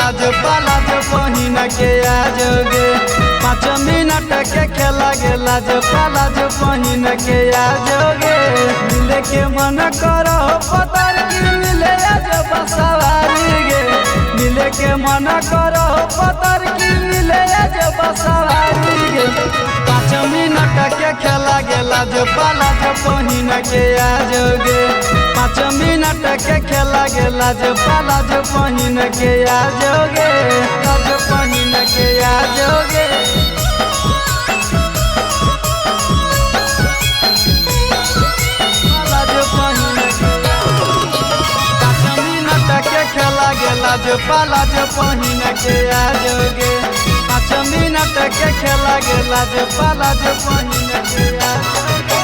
गेला जो पाला जो पहिन के आजोगे 5 मिनट के खेला गेला जो पाला जो पहिन के आजोगे मिले के मन करो पतर की मिले जो बसवारी गे मिले के मन करो पतर की मिले जो बसवारी गे 5 मिनट के खेला गेला जो पाला जो पहिन के आजोगे 5 मिनट के खेला गेला जो पाला जो पहिन के आजोगे जो पहिन के आजोगे पाला जो पहिन के 5 मिनट के खेला गेला जो पाला जो पहिन के आजोगे 5 मिनट के खेला गेला जो पाला जो पहिन के आजोगे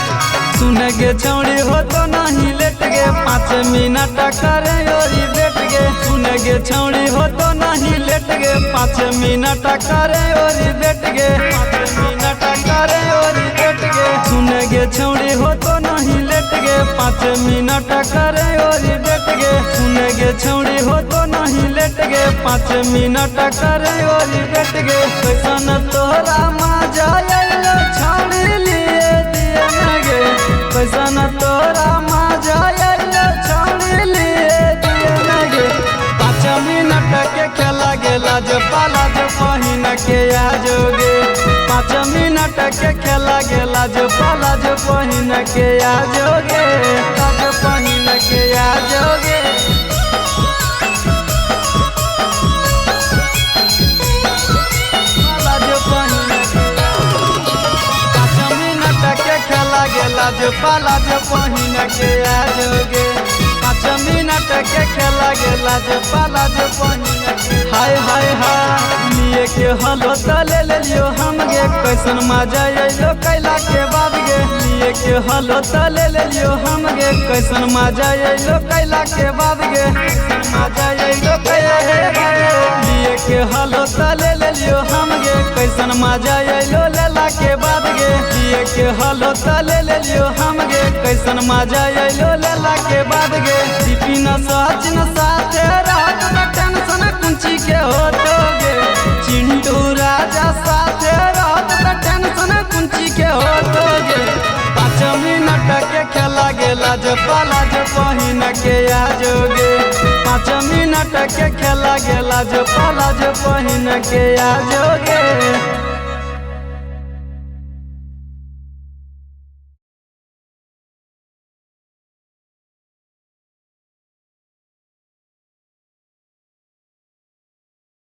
सुन गे छौड़ी हो तो नहीं लेट गे 5 मिनट करे ओरी बैठ गे सुन गे छौड़ी हो तो नहीं लेट गे 5 मिनट करे ओरी बैठ गे 5 मिनट करे ओरी बैठ गे सुन गे छौड़ी हो तो नहीं लेट गे 5 मिनट करे ओरी बैठ गे सुन गे छौड़ी हो तो नहीं लेट गे 5 मिनट करे ओरी बैठ गे कैसन तोहरा मजा आइलो छौड़ी लिए दिए न गे कैसन तोरा मजा आइलो छौड़ी लिए दिए न गे 5 मिनट के खेला गेला जो पाला जो पहिन के आजोगे 5 मिनट के खेला गेला जो पाला जो पहिन के आजोगे जो पहिन के आजोगे पाला जो पहिन के 5 मिनट के खेला गेला जो पाला जो पहिन के आजोगे 5 मिनट के खेला गेला जो पाला जो पहिन के हाय हाय हाय लिए के हलो तले ले लियो हम गे कैसन मजा आइलो कैला के बाद गे लिए के हलो तले ले लियो हम गे कैसन मजा आइलो कैला के बाद गे मजा आइलो कैला के बाद लिए के हलो तले ले लियो हम गे कैसन मजा आइलो लेला के बाद गे लिए के हलो तले ले लियो हम गे कैसन मजा आइलो लेला के बाद गे दीपिन सचिन साथे रात में टेंशन कुंची के होतो गे चिंटू राजा साथे रात में टेंशन कुंची के होतो गे 5 मिनट के खेला गेला जो पाला जो पहिन के आजोगे 5 मिनट के खेला गेला जो पाला जो पहिन के आजोगे।